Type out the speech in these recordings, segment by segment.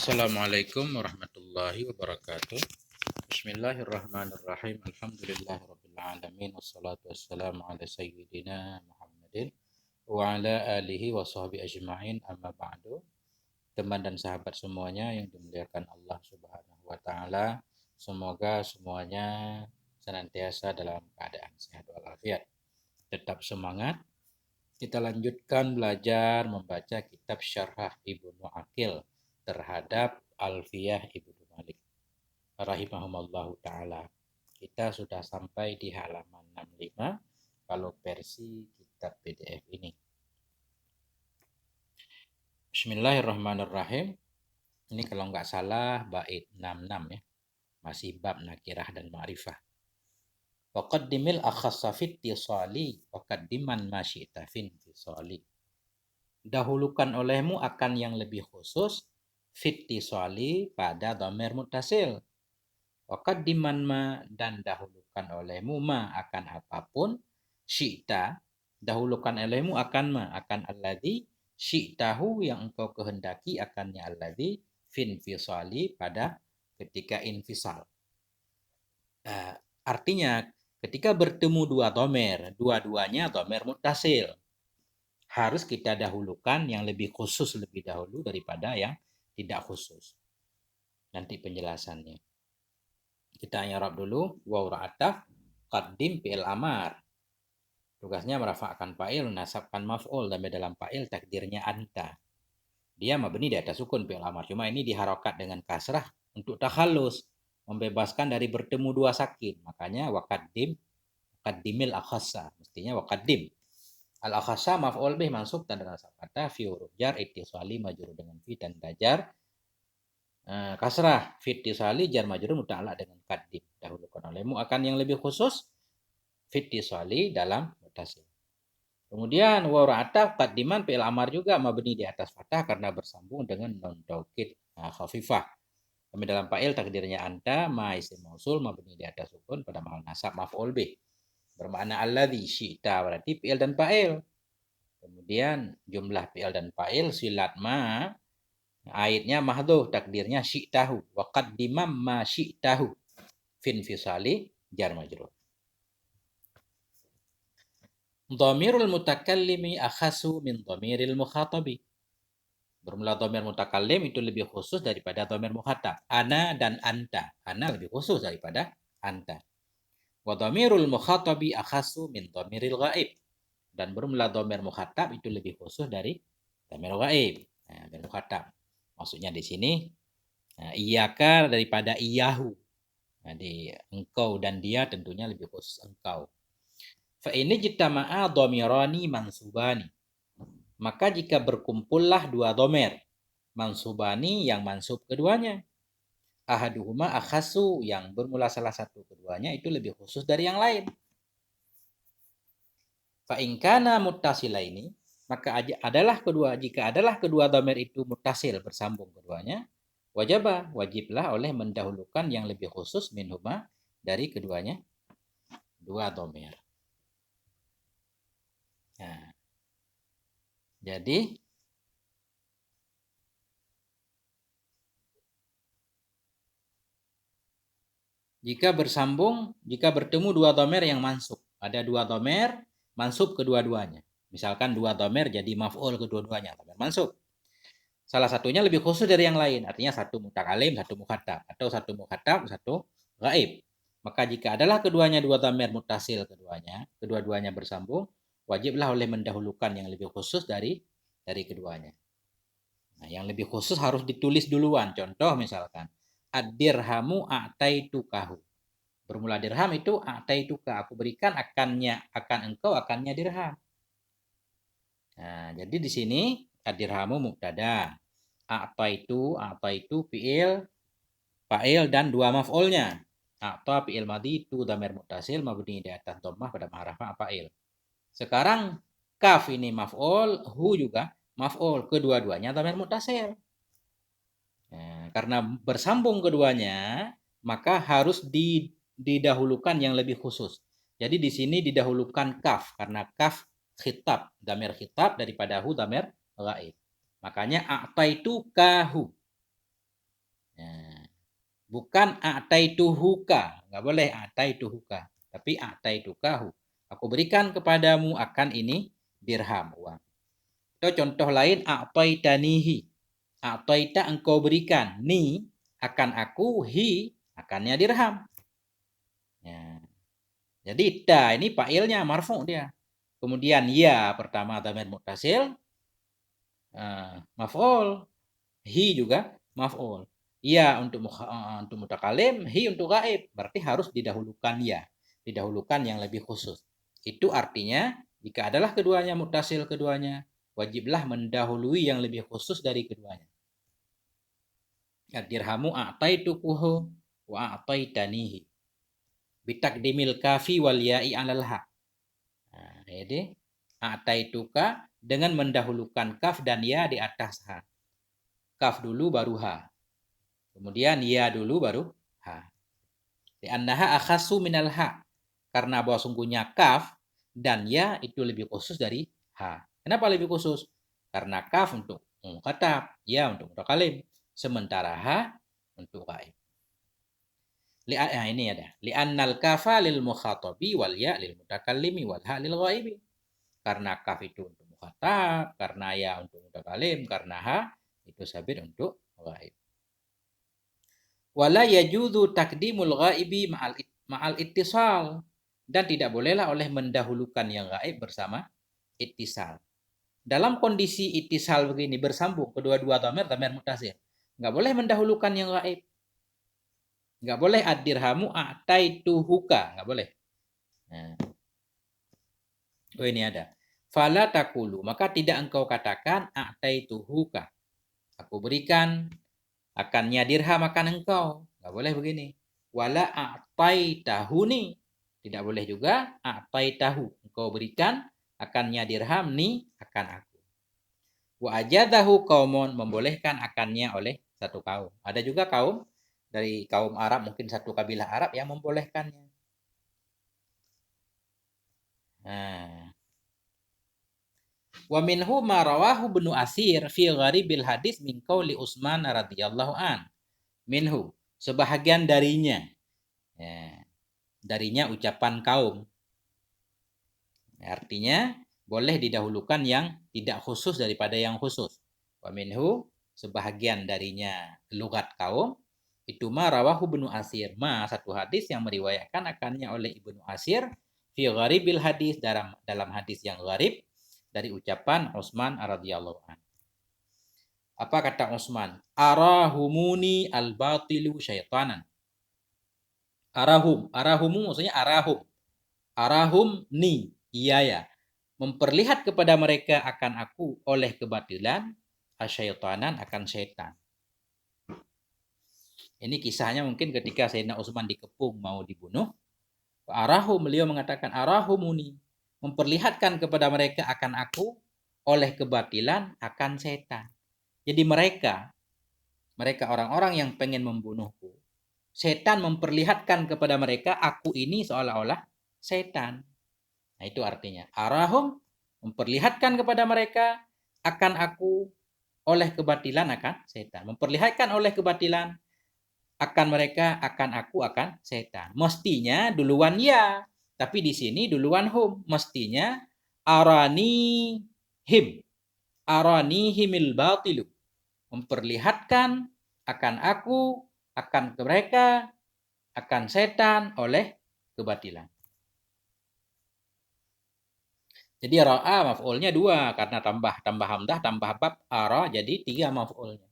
Assalamualaikum warahmatullahi wabarakatuh. Bismillahirrahmanirrahim. Alhamdulillahirabbil alamin wassalatu wassalamu ala sayyidina Muhammadin wa ala alihi wa sahbihi ajma'in, amma ba'du. Teman dan sahabat semuanya yang dimuliakan Allah Subhanahu wa taala, semoga semuanya senantiasa dalam keadaan sehat walafiat. Tetap semangat. Kita lanjutkan belajar membaca kitab Syarah Ibnu Aqil terhadap Alfiyah Ibnu Malik rahimahumallahu ta'ala. Kita sudah sampai di halaman 65 kalau versi kitab PDF ini. Bismillahirrahmanirrahim. Ini kalau nggak salah bait 66 ya. Masih bab nakirah dan ma'rifah. Waqaddimil akhassa fit tisali waqaddiman ma syi'ta fin tisali. Dahulukan olehmu akan yang lebih khusus fit tisali pada dhamir muttasil. Waqaddiman ma, dan dahulukan olehmu ma akan apapun, syi'ta dahulukan olehmu akan ma akan alladzi syi'tahu yang engkau kehendaki akannya alladzi fin fisali pada ketika infisal. Artinya ketika bertemu dua dhamir, dua-duanya dhamir muttasil, harus kita dahulukan yang lebih khusus lebih dahulu daripada yang tidak khusus. Nanti penjelasannya. Kita i'rab dulu. Waw ra'ataf qaddim fi'il amar. Tugasnya merafa'kan fa'il, nasabkan maf'ul, dan dalam fa'il takdirnya anta. Dia mabni di atas sukun fi'il amar. Cuma ini diharokat dengan kasrah untuk takhallus, membebaskan dari bertemu dua sakin. Makanya waqaddimil akhassa. Mestinya waqaddim. Al-akhassa maf'ul bih mansub tanda nasab kata fi huruf jar ittisali majrur dengan fi dan dajar kasrah fi ittisali jar majrur muta'allaq dengan qaddim. Dahulukan olehmu akan yang lebih khusus fi ittisali dalam muttasil. Kemudian wa ra'ataf qaddiman fi'il amar juga mabni di atas fathah karena bersambung dengan nun taukid khafifah. Kami dalam fa'il takdirnya anta ma isim mausul mabni di atas sukun pada mahal nasab maf'ul bih. Bermakna alladzi syi'ta, berarti fi'il dan fa'il. Kemudian jumlah fi'il dan fa'il silat ma, aidnya mahdhuf, takdirnya syi'tahu. Wa qaddimam ma syi'tahu fin fisali jar majrur. Dhamirul mutakallimi akhasu min dhamiril mukhatabi. Bermula dhamir mutakallim itu lebih khusus daripada dhamir mukhatab. Ana dan anta. Ana lebih khusus daripada anta. Wa dhamirul mukhatabi akhasu min dhamiril ghaib. Dan bermula dhamir mukhatab itu lebih khusus dari dhamir ghaib. Dhamir mukhatab. Maksudnya di sini iyyaka daripada iyyahu. Jadi engkau dan dia tentunya lebih khusus engkau. Fa ini jitama'a dhamirani mansubani. Maka jika berkumpullah dua dhamir mansubani yang mansub keduanya, ahaduhuma akhasu yang bermula salah satu keduanya itu lebih khusus dari yang lain. Fa in kana muttasilaini, maka jika adalah kedua dhamir itu muttasil bersambung keduanya, wajiblah oleh mendahulukan yang lebih khusus minhuma dari keduanya dua dhamir. Nah, jadi jika bertemu dua dhamir yang mansub, ada dua dhamir mansub kedua-duanya. Misalkan dua dhamir jadi maf'ul kedua-duanya, dhamir mansub. Salah satunya lebih khusus dari yang lain, artinya satu mutakalim, satu mukhatab, atau satu mukhatab, satu ghaib. Maka jika adalah keduanya dua dhamir muttasil kedua-duanya bersambung, wajiblah oleh mendahulukan yang lebih khusus dari keduanya. Nah, yang lebih khusus harus ditulis duluan. Contoh misalkan, ad-dirhamu a'taitukahu. Bermula dirham itu a'taituka, aku berikan akan engkau akannya dirham. Nah, jadi di sini ad-dirhamu mubtada, a'taitu fi'il fa'il dan dua maf'ulnya. A'ta fi'il madhi itu dhamir muttasil mabni di atas dhammah pada ma'rifah fa'il. Sekarang kaf ini maf'ul, hu juga maf'ul, kedua-duanya dhamir muttasil. Nah, karena bersambung keduanya, maka harus didahulukan yang lebih khusus. Jadi di sini didahulukan kaf karena kaf khitab, dhamir khitab daripada hu dhamir ghaib. Makanya a'taitu kahu. Bukan a'taituhuka, nggak boleh a'taituhuka, tapi a'taitukahu. Aku berikan kepadamu akan ini dirham, uang. Atau contoh lain, a'taitanihi. A'taita engkau berikan, ni akan aku, hi akannya dirham. Ya. Jadi ta ini fa'ilnya marfu dia. Kemudian ya pertama dhamir muttasil, maf'ul, hi juga maf'ul. Ya untuk mutakalim, hi untuk gaib. Berarti harus didahulukan ya. Didahulukan yang lebih khusus. Itu artinya jika adalah keduanya muttasil keduanya, wajiblah mendahului yang lebih khusus dari keduanya. Dirhamu a'taitukuhu wa a'taitanihi. Bitakdimil kafi wal ya'i 'alal ha. Nah, jadi a'taituka dengan mendahulukan kaf dan ya di atas ha. Kaf dulu baru ha. Kemudian ya dulu baru ha. Li'annaha akhassu minal ha. Karena bahwa sungguhnya kaf dan ya itu lebih khusus dari ha. Kenapa lebih khusus? Karena kaf untuk mukhatab, ya untuk mutakalim, sementara ha untuk gaib. Ini ada. Li'annal kafa lil mukhatabi wal ya lil mutakallimi wal ha lil ghaibi. Karena kaf itu untuk mukhatab, karena ya untuk mutakalim, karena ha itu sabit untuk ghaib. Wala yajuzu takdimul ghaibi ma'al ittisal, dan tidak bolehlah oleh mendahulukan yang gaib bersama ittisal. Dalam kondisi ittisal begini bersambung kedua-dua dhamir muttasil, nggak boleh mendahulukan yang gaib. Nggak boleh ad-dirhamu a'taituhuka, nggak boleh. Nah. Oh ini ada. Fala takulu, maka tidak engkau katakan a'taituhuka. Aku berikan akannya dirham akan engkau. Nggak boleh begini. Wala a'taitahuni. Tidak boleh juga a'taitahu. Engkau berikan akannya dirham ni akan aku. Wa ajadahu qaumun, membolehkan akannya oleh satu kaum. Ada juga kaum dari kaum Arab, mungkin satu kabilah Arab yang membolehkannya. Nah. Wa minhu ma rawahu Ibnu Asir fi gharibil hadis min qauli Utsman radhiyallahu an. Minhu, sebahagian darinya. Ya, darinya ucapan kaum. Artinya boleh didahulukan yang tidak khusus daripada yang khusus. Wa minhu, sebahagian darinya lugat kaum, itu ma rawahu Ibnu Asir. Satu hadis yang meriwayatkan akannya oleh Ibnu Asir fi gharibil hadis, dalam hadis yang gharib dari ucapan Utsman radhiyallahu an. Apa kata Utsman? Arahumuni al-batilu syaitanan. Arahumu maksudnya arahum. Arahum ni, iya ya. Memperlihat kepada mereka akan aku oleh kebatilan, asyaitanan akan syaitan. Ini kisahnya mungkin ketika Sayyidina Utsman dikepung mau dibunuh. Arahum, beliau mengatakan arahumuni, memperlihatkan kepada mereka akan aku oleh kebatilan akan setan. Jadi mereka orang-orang yang pengen membunuhku, setan memperlihatkan kepada mereka aku ini seolah-olah setan. Nah itu artinya arahum, memperlihatkan kepada mereka akan aku oleh kebatilan akan setan. Memperlihatkan oleh kebatilan akan mereka akan aku akan setan. Mestinya duluan ya, tapi di sini duluan hum. Mestinya arani himil batilu, memperlihatkan akan aku akan mereka akan setan oleh kebatilan. Jadi ra'a maf'ulnya 2 karena tambah hamzah tambah bab ara, jadi 3 maf'ulnya.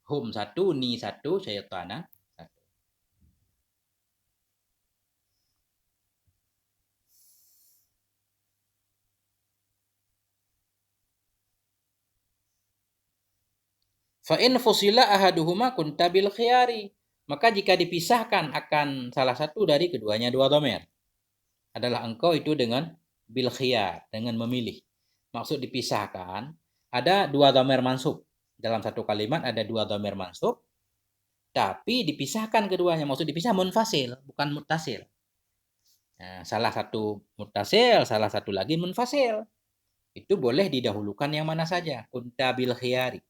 Hum 1, ni 1, syaitana 1. Fa in fusila ahaduhuma kunta bil khiyari. Maka jika dipisahkan akan salah satu dari keduanya dua dhamir, adalah engkau itu dengan bil khiyar, dengan memilih. Maksud dipisahkan, ada dua dhamir mansub. Dalam satu kalimat ada dua dhamir mansub, tapi dipisahkan keduanya. Maksud dipisah munfasil, bukan muttasil. Nah, salah satu muttasil, salah satu lagi munfasil. Itu boleh didahulukan yang mana saja. Kunta bil khiyari.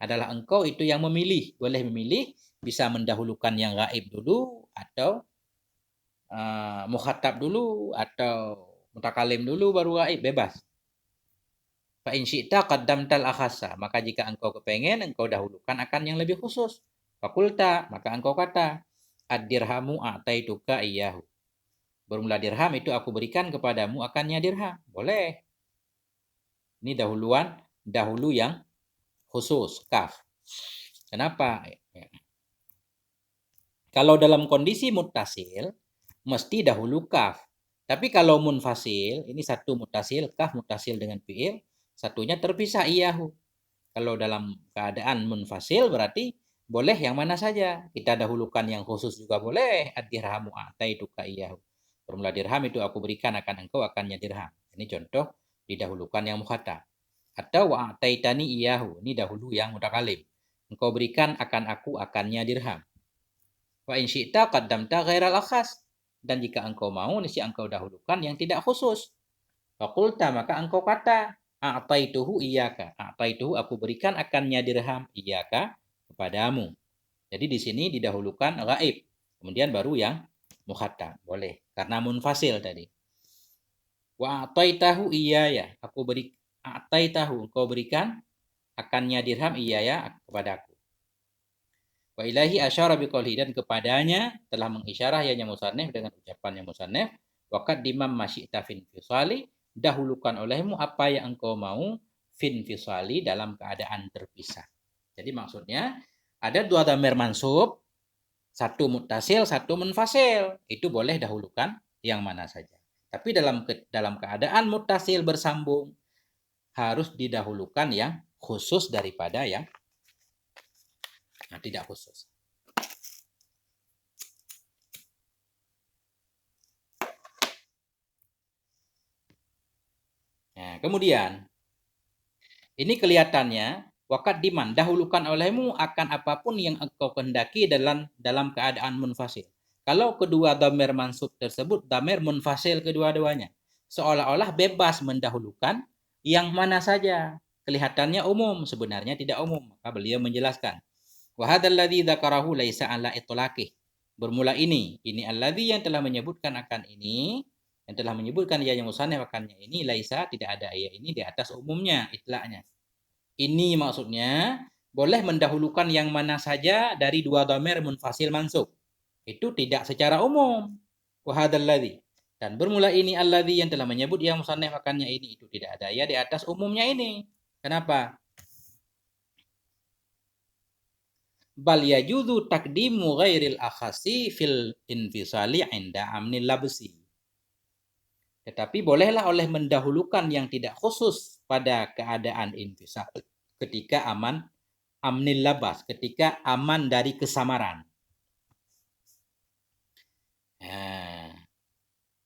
adalah engkau itu yang memilih. Boleh memilih, bisa mendahulukan yang gaib dulu, atau mukhatab dulu, atau mutakalim dulu baru gaib, bebas. Fa in syi'ta qaddamtal akhassa, maka jika engkau kepengen, engkau dahulukan akan yang lebih khusus. Fakulta, maka engkau kata, ad-dirhamu a'taituka iyyahu. Bermula dirham itu aku berikan kepadamu akannya dirham. Boleh. Ini dahulu yang khusus, kaf. Kenapa? Kalau dalam kondisi muttasil, mesti dahulu kaf. Tapi kalau munfasil, ini satu muttasil, kaf muttasil dengan fi'il, satunya terpisah iyahu. Kalau dalam keadaan munfasil berarti boleh yang mana saja. Kita dahulukan yang khusus juga boleh. Ad-dirhamu a'taituka iyyahu. Bermula dirham itu aku berikan akan engkau akannya dirham. Ini contoh didahulukan yang mukhatab. Atau wa'ataitani iyyahu. Ini dahulu yang mutakalim. Engkau berikan akan aku akannya dirham. Wa in syi'ta qaddamta ghairal akhas. Dan jika engkau mau, niscaya engkau dahulukan yang tidak khusus. Fakulta, maka engkau kata, a'taituhu iyyaka. A'taituhu aku berikan akannya dirham iyyaka kepadamu. Jadi di sini didahulukan ghaib, kemudian baru yang mukhatab. Boleh karena munfasil tadi. Wa a'taitahu iyyaya. Aku beri a'taitahu, engkau berikan akannya dirham iyyaya kepadaku. Wa ilahi asyara biqoulhi, dan kepadanya telah mengisyarah ya musannif dengan ucapannya musannif, wa qaddimam masyi'ta fin fisali, dahulukan olehmu apa yang engkau mau fin fisali, dalam keadaan terpisah. Jadi maksudnya ada dua dhamir mansub, satu muttasil, satu munfasil. Itu boleh dahulukan yang mana saja. Tapi dalam keadaan muttasil bersambung harus didahulukan yang khusus daripada yang tidak khusus. Nah, kemudian ini kelihatannya wakat diman, dahulukan olehmu akan apapun yang engkau kehendaki dalam keadaan munfasil. Kalau kedua dhamir mansub tersebut dhamir munfasil kedua-duanya, seolah-olah bebas mendahulukan yang mana saja. Kelihatannya umum, sebenarnya tidak umum. Maka beliau menjelaskan, wa hadzal ladzi dzakarahu laisa ala itlaqih. Bermula ini alladzi yang telah menyebutkan akan ini, yang telah menyebutkan ia yang musannif akannya ini, laisa tidak ada ia ini di atas umumnya, itlaqnya. Ini maksudnya boleh mendahulukan yang mana saja dari dua dhamir munfasil mansub. Itu tidak secara umum. Wa hadzal ladzi, dan bermula ini alladzi yang telah menyebut yang musannif akannya ini, itu tidak ada ya di atas umumnya ini. Kenapa? Bal yajuzu taqdimu ghairil akhasi fil infisali inda amnil labsi. Tetapi bolehlah oleh mendahulukan yang tidak khusus pada keadaan infisal ketika amnil labas, ketika aman dari kesamaran. Nah,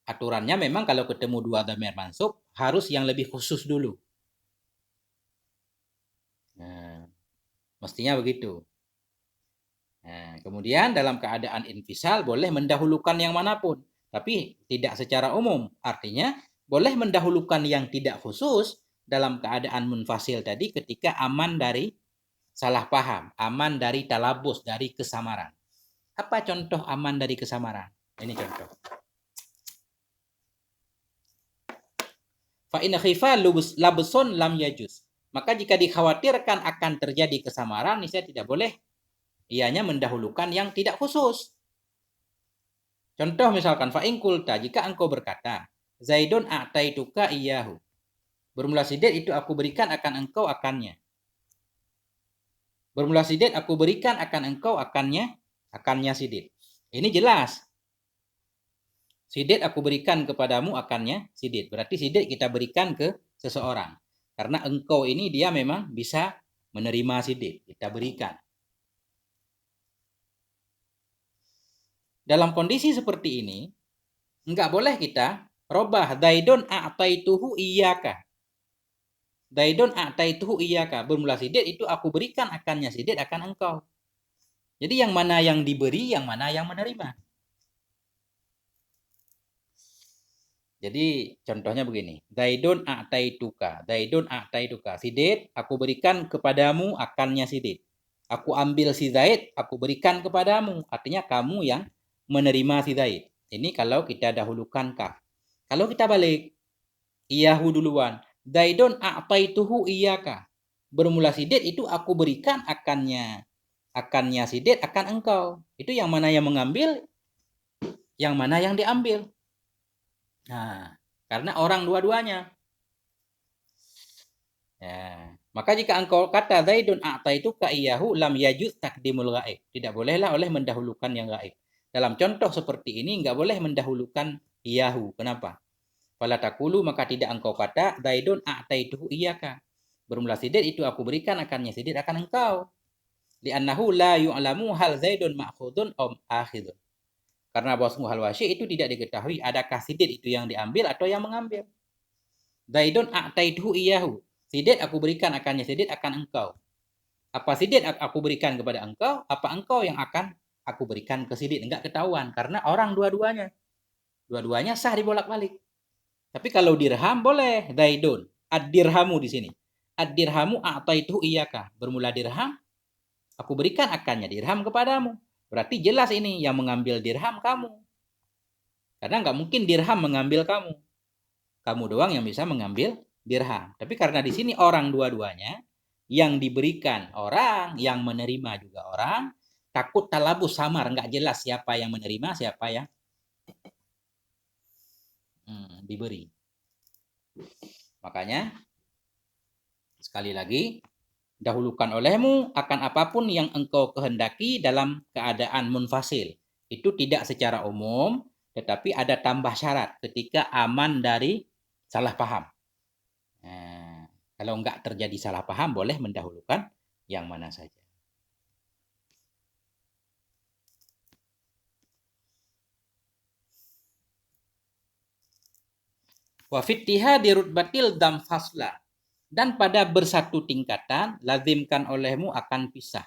aturannya memang kalau ketemu dua dhamir mansub harus yang lebih khusus dulu. Nah, mestinya begitu. Nah, kemudian dalam keadaan infisal boleh mendahulukan yang manapun, tapi tidak secara umum. Artinya boleh mendahulukan yang tidak khusus dalam keadaan munfasil tadi ketika aman dari salah paham, aman dari talabus, dari kesamaran. Apa contoh aman dari kesamaran? Ini contoh. Fa in khifa labsun lam yajuz. Maka jika dikhawatirkan akan terjadi kesamaran, niscaya tidak boleh ianya mendahulukan yang tidak khusus. Contoh misalkan fa in qulta, jika engkau berkata, Zaidun a'taituka iyyahu. Bermula sidid itu aku berikan akan engkau akannya. Bermula sidid aku berikan akan engkau akannya sidid. Ini jelas. Sidid aku berikan kepadamu akannya sidid. Berarti sidid kita berikan ke seseorang. Karena engkau ini dia memang bisa menerima sidid. Kita berikan. Dalam kondisi seperti ini, enggak boleh kita robah Zaidun a'taituhu iyyaka. Zaidun a'taituhu iyyaka. Bermula sidid itu aku berikan akannya sidid akan engkau. Jadi yang mana yang diberi, yang mana yang menerima. Jadi contohnya begini. Zaidun a'taituka. Zaidun a'taituka. Si Zaid, aku berikan kepadamu akannya si Zaid. Aku ambil si Zaid, aku berikan kepadamu. Artinya kamu yang menerima si Zaid. Ini kalau kita dahulukan kah. Kalau kita balik, iyahu duluan. Zaidun a'taituhu iyaka. Bermula si Zaid itu aku berikan akannya. Akannya si Zaid akan engkau. Itu yang mana yang mengambil, yang mana yang diambil. Nah, karena orang dua-duanya. Ya. Maka jika engkau kata Zaidun a'taituka iyahu lam yajuz takdimul ghaib. Tidak bolehlah oleh mendahulukan yang gaib. Dalam contoh seperti ini enggak boleh mendahulukan iyahu. Kenapa? Fala taqulu, maka tidak engkau kata Zaidun a'taituhu iyaka. Bermula sidid itu aku berikan akannya sidid akan engkau. Li'annahu la yu'lamu hal Zaidun ma'khudun om akhidun. Karena bahwa hal wasyi itu tidak diketahui adakah sidid itu yang diambil atau yang mengambil. Zaidun a'taituhu iyahu. Sidid aku berikan akannya sidid akan engkau. Apa sidid aku berikan kepada engkau, apa engkau yang akan aku berikan ke sidid. Enggak ketahuan karena orang dua-duanya. Dua-duanya sah dibolak-balik. Tapi kalau dirham boleh Zaidun. Ad-dirhamu di sini. Ad-dirhamu a'taituhu iyaka. Bermula dirham, aku berikan akannya dirham kepadamu. Berarti jelas ini yang mengambil dirham kamu. Karena nggak mungkin dirham mengambil kamu. Kamu doang yang bisa mengambil dirham. Tapi karena di sini orang dua-duanya, yang diberikan orang, yang menerima juga orang, takut talabus samar, nggak jelas siapa yang menerima, siapa yang diberi. Makanya, sekali lagi, dahulukan olehmu akan apapun yang engkau kehendaki dalam keadaan munfasil. Itu tidak secara umum, tetapi ada tambah syarat ketika aman dari salah paham. Nah, kalau enggak terjadi salah paham, boleh mendahulukan yang mana saja. Wa fittiha dirutbatil dam fasla. Dan pada bersatu tingkatan, lazimkan olehmu akan pisah.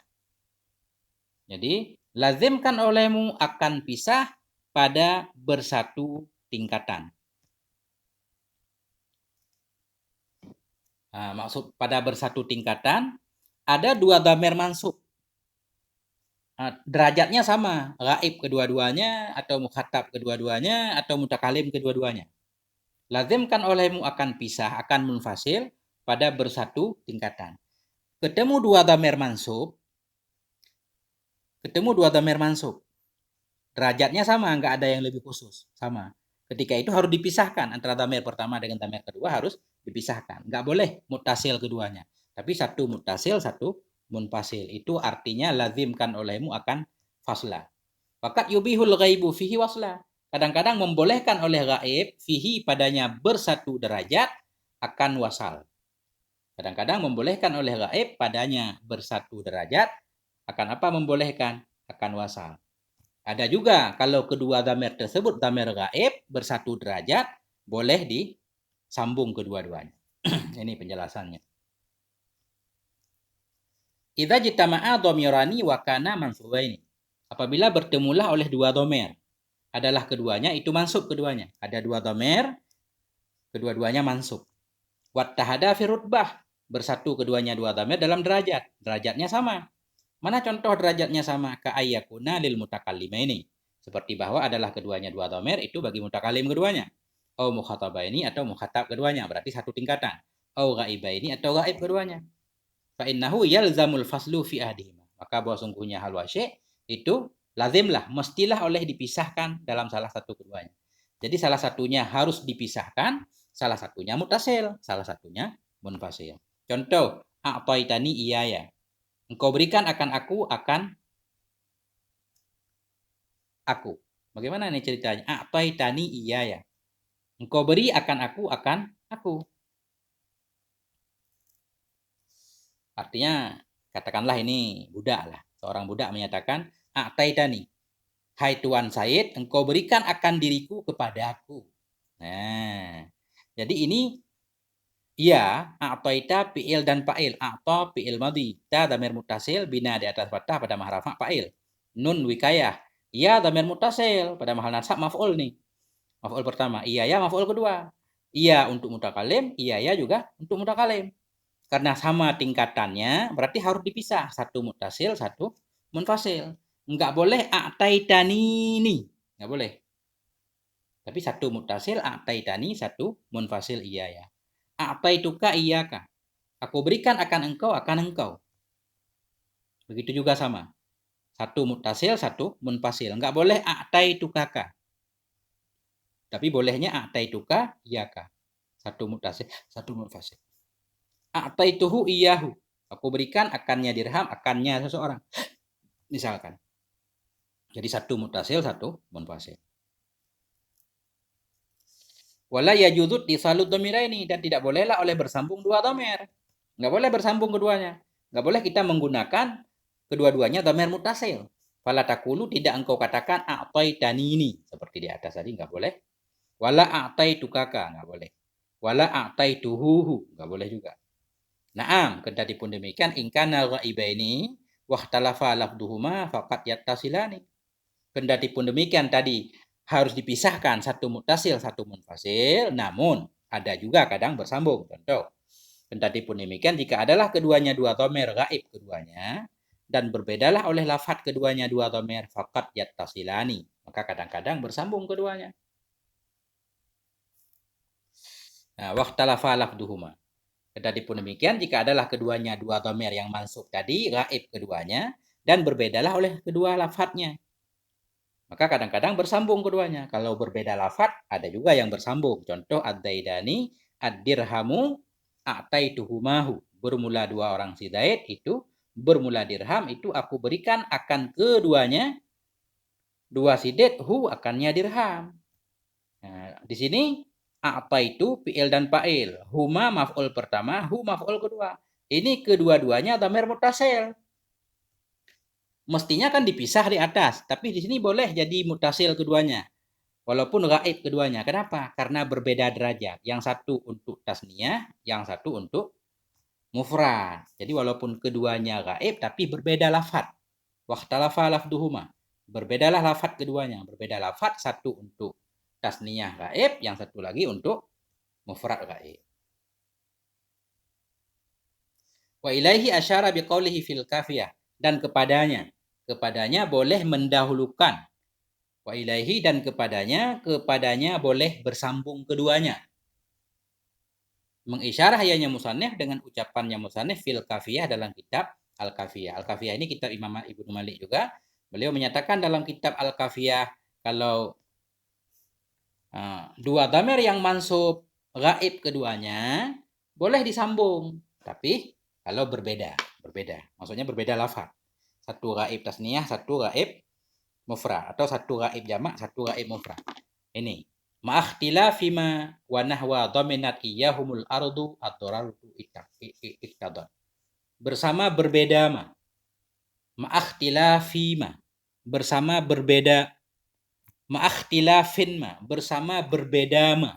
Jadi, lazimkan olehmu akan pisah pada bersatu tingkatan. Nah, maksud pada bersatu tingkatan, ada dua dhamir mansub. Nah, derajatnya sama, gaib kedua-duanya, atau mukhatab kedua-duanya, atau mutakalim kedua-duanya. Lazimkan olehmu akan pisah, akan munfasil pada bersatu tingkatan. Ketemu dua dhamir mansub, derajatnya sama, nggak ada yang lebih khusus, sama. Ketika itu harus dipisahkan antara dhamir pertama dengan dhamir kedua, harus dipisahkan. Nggak boleh mutasil keduanya. Tapi satu mutasil, satu munfasil. Itu artinya lazimkan olehmu akan fasla. Fakat yubihul ghaibu fihi wasla. Kadang-kadang membolehkan oleh gaib fihi padanya bersatu derajat akan wasal. Kadang-kadang membolehkan oleh gaib padanya bersatu derajat akan apa membolehkan? Akan wasal. Ada juga kalau kedua dhamir tersebut dhamir gaib bersatu derajat boleh disambung kedua-duanya. Ini penjelasannya. Idza jitama'a dhamirani wa kana mansubaini. Apabila bertemulah oleh dua dhamir, adalah keduanya itu mansub keduanya. Ada dua dhamir, kedua-duanya mansub. Wattahada fi rutbah, bersatu keduanya dua dhamir dalam derajat. Derajatnya sama. Mana contoh derajatnya sama? Ka'ayyakuna lil mutakallimaini. Seperti bahwa adalah keduanya dua dhamir itu bagi mutakalim keduanya. Au mukhatabaini atau mukhatab keduanya, berarti satu tingkatan. Au ghaibaini atau gaib keduanya. Fa innahu yalzamul faslu fi ahdihima. Maka bahwa sungguhnya hal wasyi itu lazimlah, mestilah oleh dipisahkan dalam salah satu keduanya. Jadi salah satunya harus dipisahkan, salah satunya mutasil, salah satunya munfasil. Contoh, a'taitani iyaya. Engkau berikan akan aku, aku. Bagaimana nih ceritanya? A'taitani iyaya. Engkau beri akan aku. Artinya, katakanlah ini budak lah. Seorang budak menyatakan, a'taitani. Hai Tuan Said, engkau berikan akan diriku kepada aku. Nah, jadi ini ya, a'taita fi'il dan fa'il. A'ta fi'il madhi. Ta dhamir muttasil bina di atas fathah pada mahal rafa' fa'il. Nun wikayah. Ya dhamir muttasil pada mahal nasab maf'ul nih. Maf'ul pertama. Iya ya maf'ul kedua. Iya untuk mutakalim, iya ya juga untuk mutakalim. Karena sama tingkatannya, berarti harus dipisah. Satu mutasil, satu munfasil. Enggak boleh a'taitanini. Enggak boleh. Tapi satu mutasil a'taitani, satu munfasil iya ya. A'taituka iyaka. Aku berikan akan engkau. Begitu juga sama. Satu mutasil, satu munfasil. Enggak boleh a'taitukaka. Tapi bolehnya a'taituka iyaka. Satu mutasil, satu munfasil. A'taituhu iyahu. Aku berikan akannya dirham, akannya seseorang. Misalkan. Jadi satu mutasil, satu munfasil. Wala yajudut disalut dhamiraini, dan tidak bolehlah oleh bersambung dua dhamir. Enggak boleh bersambung keduanya. Enggak boleh kita menggunakan kedua-duanya dhamir mutasil. Fala takulu, tidak engkau katakan a'taitanini seperti di atas tadi, enggak boleh. Wala a'taitukaka, enggak boleh. Wala a'taituhu, enggak boleh juga. Naam, kendati pun demikian, ingkana ghaibaini wahtalafa lafduhuma faqad yattasilani. Kendati pun demikian tadi harus dipisahkan satu mutasil, satu munfasil, namun ada juga kadang bersambung. Contoh, kendati pun demikian jika adalah keduanya dua dhamir gaib keduanya dan berbedalah oleh lafadz keduanya dua dhamir faqad yattasilani, maka kadang-kadang bersambung keduanya. Nah, wahtalafa lafduhuma. Kendati pun demikian jika adalah keduanya dua dhamir yang mansub tadi gaib keduanya dan berbedalah oleh kedua lafadznya, maka kadang-kadang bersambung keduanya. Kalau berbeda lafadz ada juga yang bersambung. Contoh ad-daidani ad-dirhamu a'taituhumahu. Bermula dua orang si Zaid itu bermula dirham itu aku berikan akan keduanya dua si Zaid hu akannya dirham. Nah, di sini a'taitu fi'il dan fa'il. Huma maf'ul pertama, hu maf'ul kedua. Ini kedua-duanya dhamir muttasil. Mestinya kan dipisah di atas, tapi di sini boleh jadi mutasil keduanya. Walaupun gaib keduanya. Kenapa? Karena berbeda derajat. Yang satu untuk tasniyah, yang satu untuk mufrad. Jadi walaupun keduanya gaib, tapi berbeda lafadz. Wakhtalafa lafduhuma. Berbedalah lafadz keduanya. Berbeda lafadz, satu untuk tasniyah gaib, yang satu lagi untuk mufrad gaib. Wa ilaihi asyara biqaulihi fil kafiyah. Dan kepadanya boleh mendahulukan. Wa ilaihi, dan kepadanya boleh bersambung keduanya. Mengisyarah hayanya musannif dengan ucapannya musannif fil kafiyah dalam kitab Al-Kafiyah. Al-Kafiyah ini kitab Imam Ibnu Malik juga. Beliau menyatakan dalam kitab Al-Kafiyah kalau dua dhamir yang mansub gaib keduanya boleh disambung, tapi kalau berbeda. Maksudnya berbeda lafaz. Satu gaib tasniyah, satu gaib mufrad, atau satu gaib jamak, satu gaib mufrad. Ini ma'akhtilafima wa nahwa dhaminat iyahumul ardu ad-dararatu iktadar. Bersama berbeda ma. Ma'akhtilafima. Bersama berbeda. Ma'akhtilafin ma. Bersama berbeda ma.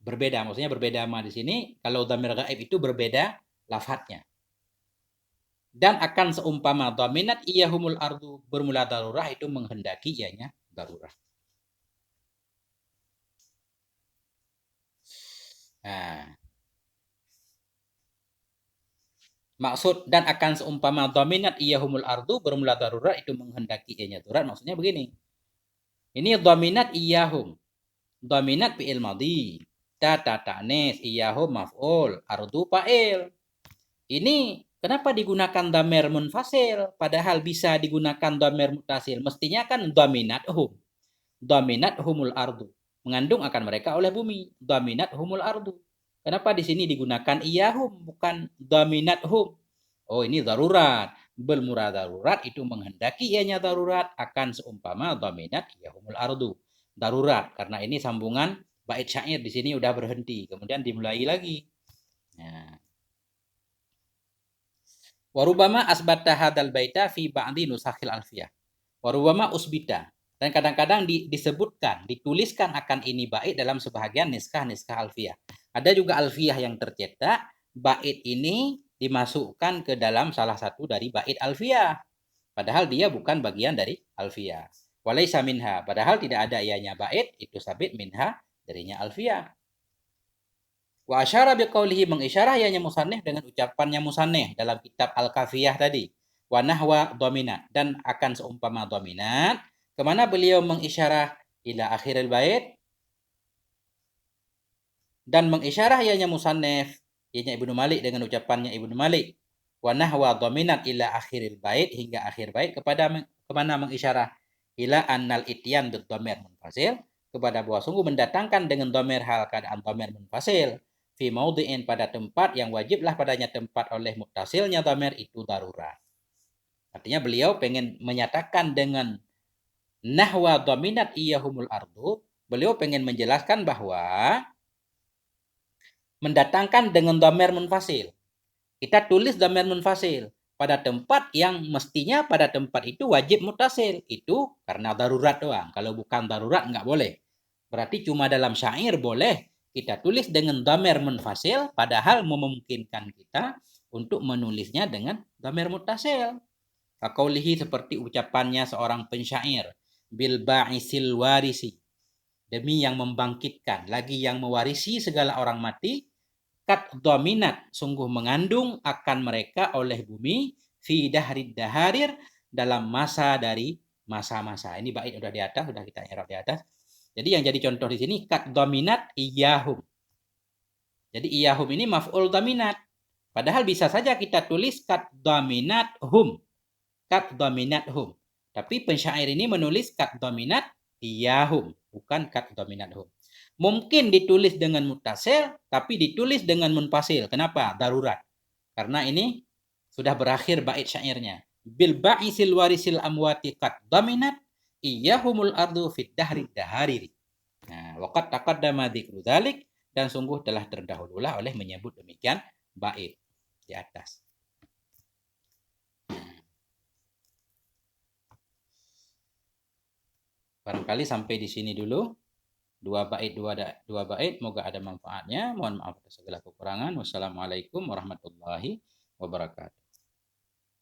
Berbeda, maksudnya berbeda ma di sini. Kalau dhamir gaib itu berbeda lafadznya. Dan akan seumpama dhaminat iyahumul ardu bermula darurah itu menghendaki ianya darurah. Nah, maksud dan akan seumpama dhaminat iyahumul ardu bermula darurat itu menghendaki ianya darurat, maksudnya begini. Ini dhaminat iyahum. Dhaminat fi'il madhi. Ta ta'nis iyahum maf'ul, ardu fa'il. Ini kenapa digunakan dhamir munfasil padahal bisa digunakan dhamir muttasil? Mestinya kan dhaminat hum. Dhaminat humul ardu. Mengandung akan mereka oleh bumi. Dhaminat humul ardu. Kenapa di sini digunakan iyahum bukan dhaminat hum? Oh, ini darurat. Bermurad darurat itu menghendaki ianya darurat akan seumpama dhaminat iyahumul ardu. Darurat karena ini sambungan bait syair di sini udah berhenti, kemudian dimulai lagi. Nah. Warubama asbata hadal baita fi ba'di nusakhil alfiyah. Warubama usbita. Dan kadang-kadang disebutkan, dituliskan akan ini bait dalam sebahagian niskah alfiyah. Ada juga alfiyah yang tercetak, bait ini dimasukkan ke dalam salah satu dari bait alfiyah. Padahal dia bukan bagian dari alfiyah. Walaysa minha, padahal tidak ada ianya bait, itu sabit minha darinya alfiyah. Wa asyara biqaulihi, mengisyarah ianya musannif dengan ucapannya musannif dalam kitab Al-Kafiyah tadi. Wa nahwa dominat, dan akan seumpama dominat. Kemana beliau mengisyarah? Ila akhiril bait, dan mengisyarah ianya musannif, ianya Ibnu Malik dengan ucapannya Ibnu Malik. Wa nahwa dominat ila akhiril bait, hingga akhir bait, kemana mengisyarah? Ila annal ityan bid dhamir munfasil, kepada bahwa sungguh mendatangkan dengan dhamir hal keadaan dhamir munfasil fi maudhi'in, pada tempat yang wajiblah padanya tempat oleh muttasilnya dhamir itu darurat. Artinya beliau pengen menyatakan dengan nahwa dominat iyahumul ardu, beliau pengen menjelaskan bahwa mendatangkan dengan dhamir munfasil. Kita tulis dhamir munfasil pada tempat yang mestinya pada tempat itu wajib muttasil. Itu karena darurat doang. Kalau bukan darurat nggak boleh. Berarti cuma dalam syair boleh kita tulis dengan dhamir munfasil, padahal memungkinkan kita untuk menulisnya dengan dhamir muttasil. Kaqaulihi, seperti ucapannya seorang pensyair, bil ba'isil warisi, demi yang membangkitkan, lagi yang mewarisi segala orang mati, kat dominat, sungguh mengandung akan mereka oleh bumi, fi dahrid daharir, dalam masa dari masa-masa. Ini bait udah di atas, sudah kita i'rab di atas. Jadi yang jadi contoh di sini kat dominat iyahum. Jadi iyahum ini maf'ul dominat. Padahal bisa saja kita tulis kat dominat hum. Kat dominat hum. Tapi pensyair ini menulis kat dominat iyahum, bukan kat dominat hum. Mungkin ditulis dengan muttasil, tapi ditulis dengan munfasil. Kenapa? Darurat. Karena ini sudah berakhir bait syairnya. Bil ba'isil warisil amwati qad dominat iyahumul ardu fid dahri dahariri. Nah, waqad taqaddama dzikru dzalik, dan sungguh telah terdahululah oleh menyebut demikian bait di atas. Barangkali sampai di sini dulu. Dua bait, moga ada manfaatnya. Mohon maaf atas segala kekurangan. Wassalamualaikum warahmatullahi wabarakatuh.